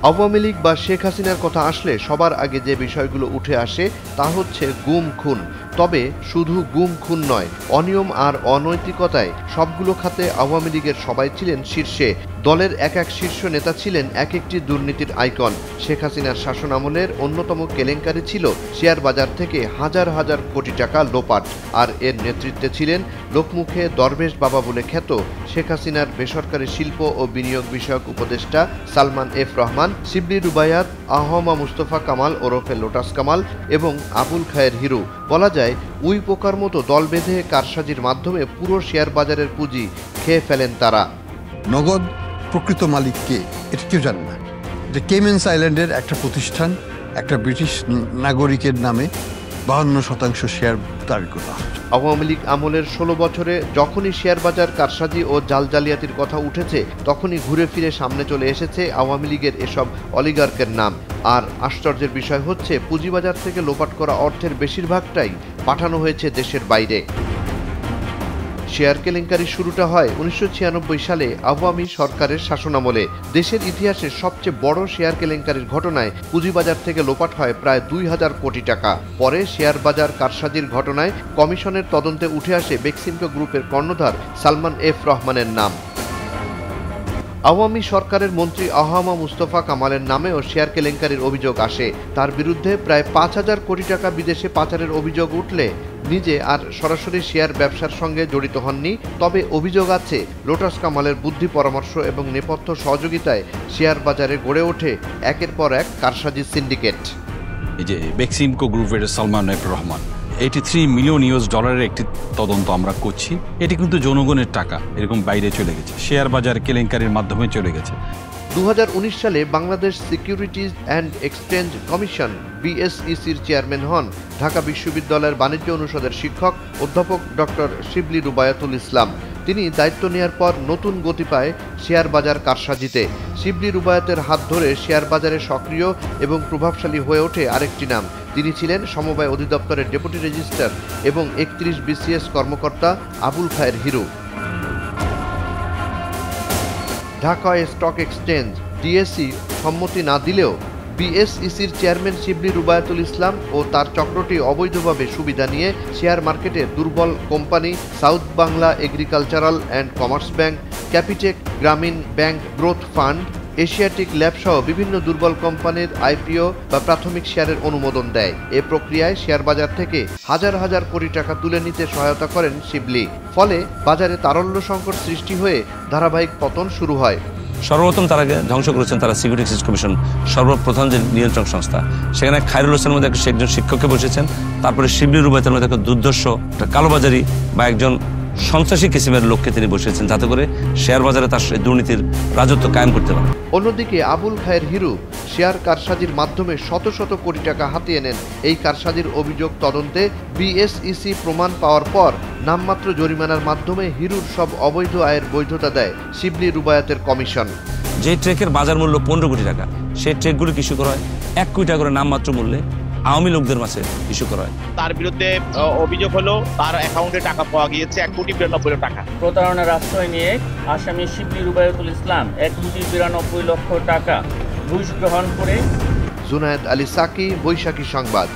আওয়ামী লীগ বা শেখ হাসিনার কথা আসলে সবার আগে যে বিষয়গুলো উঠে আসে তা হচ্ছে গুম খুন। তবে শুধু গুম খুন নয়, অনিয়ম আর অনৈতিকতায় সবগুলো খাতে আওয়ামী লীগের সবাই ছিলেন শীর্ষে। দলের এক এক শীর্ষ নেতা ছিলেন এক একটি দুর্নীতির আইকন। শেখ হাসিনার শাসনামলের অন্যতম কেলেঙ্কারি ছিল শেয়ার বাজার থেকে হাজার হাজার কোটি টাকা লোপাট। আর এর নেতৃত্বে ছিলেন লোকমুখে দরবেশ বাবা বলে খ্যাত শেখ হাসিনার বেসরকারি শিল্প ও বিনিয়োগ বিষয়ক উপদেষ্টা সালমান এফ রহমান, শিবলি রুবায়াত, আহমা মুস্তফা কামাল ওরফে লোটাস কামাল এবং আবুল খায়ের হিরু। বলা যায় উই পোকার মতো দল বেঁধে কারসাজির মাধ্যমে পুরো শেয়ার বাজারের পুঁজি খেয়ে ফেলেন তারা। নগদ প্রকৃত মালিক কে এটা কেউ জানে না। এটা কেমেন্স আইল্যান্ডের একটা প্রতিষ্ঠান, একটা ব্রিটিশ নাগরিকের নামে 52% শেয়ার দাবি করা হয়। আওয়ামী লীগ আমলের 16 বছরে যখনই শেয়ার বাজার কারসাজি ও জাল জালিয়াতির কথা উঠেছে তখনই ঘুরে ফিরে সামনে চলে এসেছে আওয়ামী লীগের এসব অলিগার্কের নাম। আর আশ্চর্যের বিষয় হচ্ছে পুঁজিবাজার থেকে লোপাট করা অর্থের বেশিরভাগটাই পাঠানো হয়েছে দেশের বাইরে। শেয়ার কেলেঙ্কারি শুরুটা হয় 1996 সালে আওয়ামী সরকারের শাসনামলে। দেশের ইতিহাসে সবচেয়ে বড় শেয়ার কেলেঙ্কারির ঘটনায় পুঁজিবাজার থেকে লোপাট হয় প্রায় 2000 কোটি টাকা। পরে শেয়ার বাজার কারসাজির ঘটনায় কমিশনের তদন্তে উঠে আসে বেক্সিমকো গ্রুপের কর্ণধার সালমান এফ রহমানের নাম। আওয়ামী সরকারের মন্ত্রী আহমা মুস্তফা কামালের নামেও শেয়ার কেলেঙ্কারির অভিযোগ আসে। তার বিরুদ্ধে প্রায় 5000 কোটি টাকা বিদেশে পাচারের অভিযোগ উঠলে নিজে আর সরাসরি শেয়ার ব্যবসার সঙ্গে জড়িত হননি। তবে অভিযোগ আছে লোটাস কামালের বুদ্ধি পরামর্শ এবং নেপথ্য সহযোগিতায় শেয়ার বাজারে গড়ে ওঠে একের পর এক কারসাজি সিন্ডিকেট। এই যে বেক্সিমকো গ্রুপের সালমান এফ রহমান, $83 মিলিয়ন একটি তদন্ত আমরা করছি। এটি কিন্তু জনগণের টাকা এরকম বাইরে চলে গেছে, শেয়ার বাজার কেলেঙ্কারির মাধ্যমে চলে গেছে। 2019 সালে Bangladesh securities and exchange commission BSECর চেয়ারম্যান হন ঢাকা বিশ্ববিদ্যালয়ের বাণিজ্য অনুষদের শিক্ষক অধ্যাপক ডক্টর শিবলি রুবায়াতুল ইসলাম। তিনি দায়িত্ব নেওয়ার পর নতুন গতি পায় শেয়ার বাজার কারসাজিতে। শিবলি রুবায়াতের হাত ধরে শেয়ার বাজারে সক্রিয় এবং প্রভাবশালী হয়ে ওঠে আরেকটি নাম। তিনি ছিলেন সমবায় অধিদপ্তরের ডেপুটি রেজিস্ট্রার এবং 31 BCS কর্মকর্তা Abul Khayer Hiru. Dhaka stock exchange DSE সম্মতি না দিলেও BSECর চেয়ারম্যান শিবলি রুবায়াতুল ইসলাম ও তার চক্রটি অবৈধভাবে সুবিধা নিয়ে শেয়ার মার্কেটে দুর্বল company south Bangla agricultural and commerce bank, Capitec Grameen bank growth fund, Asiatic lab সহ বিভিন্ন দুর্বল কোম্পানির IPO বা প্রাথমিক শেয়ারের অনুমোদন দেয়। এ প্রক্রিয়ায় শেয়ার বাজার থেকে হাজার হাজার কোটি টাকা তুলে নিতে সহায়তা করেন শিবলি। ফলে বাজারে তারল্য সংকট সৃষ্টি হয়ে ধারাবাহিক পতন শুরু হয়। সর্বপ্রথম তারা ধ্বংস করেছেন তারা সিকিউরিটি এক্সচেঞ্জ কমিশন, সর্বপ্রধান যে নিয়ন্ত্রক সংস্থা, সেখানে খায়রুল হোসেনের মধ্যে একজন শিক্ষককে বসেছেন। তারপরে শিবলি রুবায়াতের মধ্যে একটা দুর্দর্শ কালোবাজারি বা একজন সন্ত্রাসী কিসিমের লোককে তিনি বসেছেন, যাতে করে শেয়ার বাজারে তার দুর্নীতির রাজত্ব কায়েম করতে পারেন। অন্যদিকে আবুল খায়ের হিরু শেয়ার কারসাজির মাধ্যমে শত শত কোটি টাকা হাতিয়ে নেন। এই কারসাজির অভিযোগ তদন্তে BSEC প্রমাণ পাওয়ার পর নামমাত্র জরিমানার মাধ্যমে হিরুর সব অবৈধ আয়ের বৈধতা দেয় শিবলি রুবায়াতের কমিশন। যে ট্রেকের বাজার মূল্য 15 কোটি টাকা, সেই ট্রেকগুলো ইস্যু করা হয় 1 কোটি টাকা করে নামমাত্র মূল্যে আওয়ামী লোকদের মাঝে ইস্যু করা হয়। তার বিরুদ্ধে অভিযোগ হলো তার অ্যাকাউন্টে টাকা পাওয়া গিয়েছে 1,92,00,000 টাকা। প্রতারণার আশ্রয় নিয়ে আসামি শিবলি রুবায়াতুল ইসলাম 1,92,00,000 টাকা ঘুষ গ্রহণ করে। জুনায়েদ আলী সাকি, বৈশাখী সংবাদ।